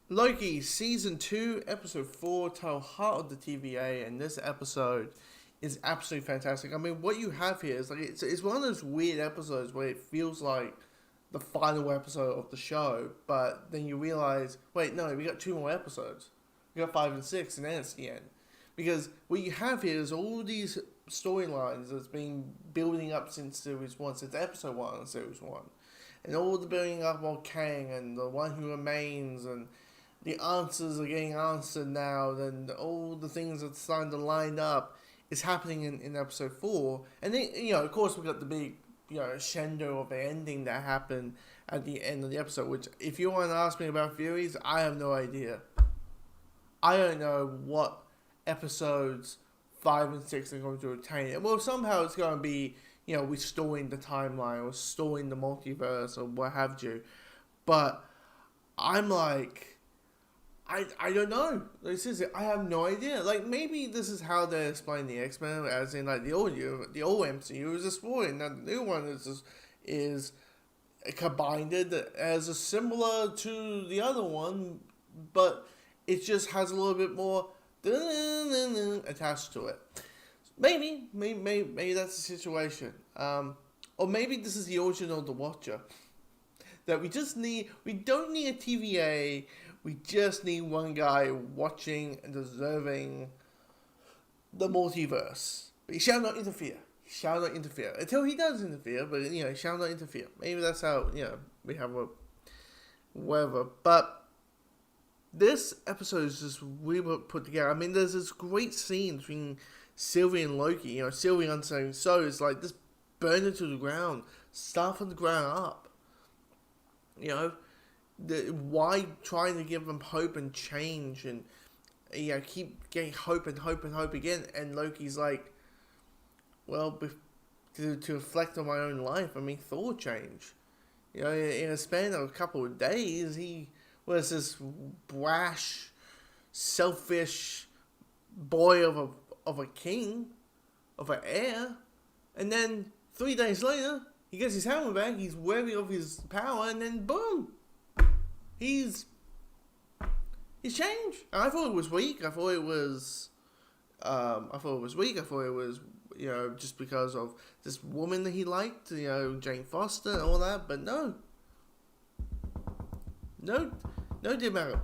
Loki Season 2, Episode 4, titled Heart of the TVA, and this episode is absolutely fantastic. I mean, what you have here is, like, it's one of those weird episodes where it feels like the final episode of the show, but then you realize, wait, no, we got 2 more episodes. We got 5 and 6, and then it's the end. Because what you have here is all these storylines that's been building up since Series 1, since Episode 1 of Series 1. And all the building up of Kang and the One Who Remains, and the answers are getting answered now, and all the things that's starting to line up is happening in Episode 4. And then, of course, we got the big, crescendo of the ending that happened at the end of the episode, which, if you want to ask me about theories, I have no idea. I don't know what episodes 5 and 6 are going to attain it. Well, somehow it's going to be, restoring the timeline or restoring the multiverse or what have you. But I'm like, I don't know. Like, seriously, I have no idea. Like, maybe this is how they're explaining the X-Men, as in, like, the old MCU is exploring. Now, the new one is combined as a similar to the other one, but it just has a little bit more attached to it. Maybe that's the situation. Or maybe this is the origin of the Watcher. That we don't need a TVA, we just need one guy watching and observing the multiverse. But he shall not interfere. Until he does interfere, but, he shall not interfere. Maybe that's how, we have a whatever. But this episode is just really well put together. I mean, there's this great scene between Sylvie and Loki. Sylvie understanding so is like, just burn it to the ground. Start from the ground up. Why trying to give them hope and change and, keep getting hope and hope and hope again. And Loki's like, well, to reflect on my own life, I mean, Thor changed. In a span of a couple of days, he was this brash, selfish boy of a king, of an heir. And then 3 days later, he gets his hammer back, he's worthy of his power, and then boom! He's changed. And I thought it was weak. I thought it was just because of this woman that he liked, Jane Foster and all that. But no, it didn't matter.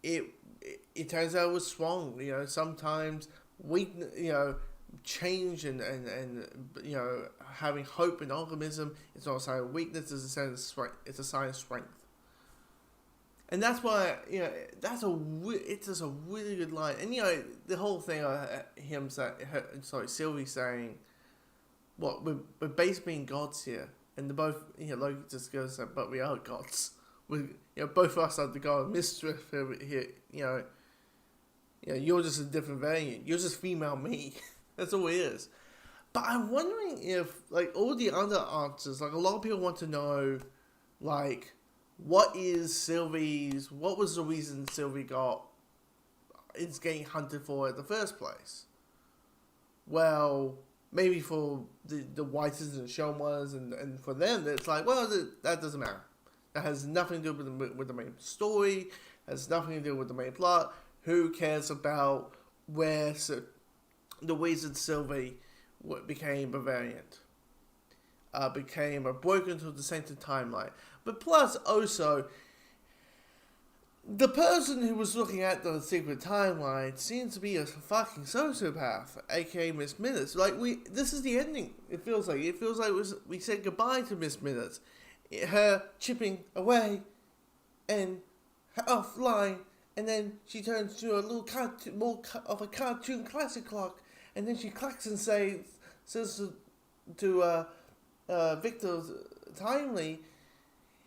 It turns out it was strong. Sometimes weak. Change and having hope and optimism is not a sign of weakness, it's a sign of strength. It's a sign of strength. And that's why, it's just a really good line. And, the whole thing, Sylvie saying, what, we're basically being gods here. And they're both, Loki just goes, but we are gods. Both of us are the god of mischief here, you're just a different variant. You're just female me. That's all it is. But I'm wondering if, like, all the other answers, like, a lot of people want to know, like, what was the reason Sylvie is getting hunted for in the first place? Well, maybe for the Whites and Showmans and for them, it's like, well, that doesn't matter. That has nothing to do with the main story, has nothing to do with the main plot. Who cares about where the reason Sylvie became a variant, became a broken to the center timeline. But plus, also, the person who was looking at the secret timeline seems to be a fucking sociopath, aka Miss Minutes. Like, this is the ending. It feels like we said goodbye to Miss Minutes, her chipping away, and her offline. And then she turns to a little more of a cartoon classic clock. And then she clacks and says to Victor Timely,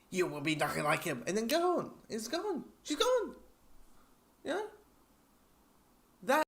you will be nothing like him. And then gone. It's gone. She's gone. That.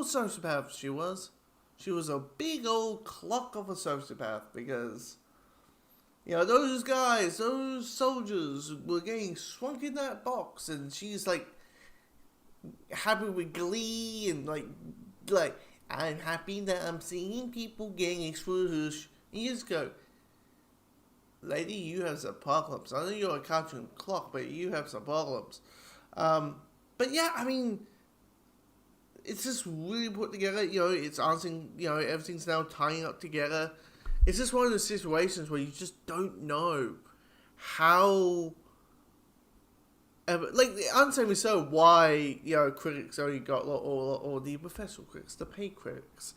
sociopath she was. She was a big old clock of a sociopath because, those guys, those soldiers were getting shrunk in that box, and she's like happy with glee and like I'm happy that I'm seeing people getting exposed. You just go, lady, you have some problems. I know you're a cartoon clock, but you have some problems. But yeah, I mean, it's just really put together. It's answering. Everything's now tying up together. It's just one of those situations where you just don't know how. Like, understandably so, why critics only got or the professional critics, the paid critics,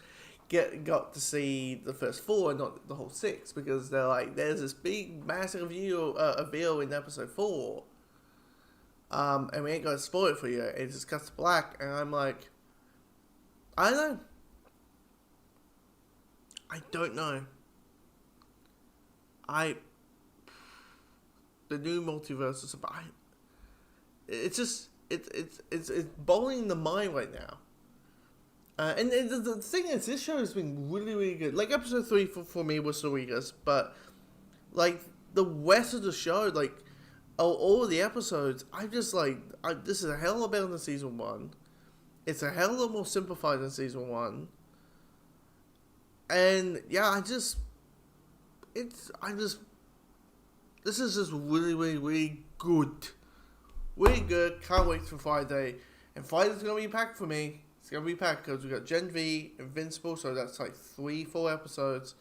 got to see the first 4 and not the whole 6, because they're like, there's this big massive reveal in episode 4, and we ain't gonna spoil it for you. It just cuts to black, and I'm like, I don't know. The new multiverse is about. It's just it's boggling the mind right now. And the thing is, this show has been really, really good. Like, episode 3 for me was the weakest, but like the rest of the show, like all of the episodes, I'm just like, this is a hell of a better than season 1. It's a hell of a lot more simplified than season 1. And yeah, this is just really, really, really good. Really good. Can't wait for Friday. And Friday's going to be packed for me. It's going to be packed because we've got Gen V, Invincible, so that's like 3-4 episodes.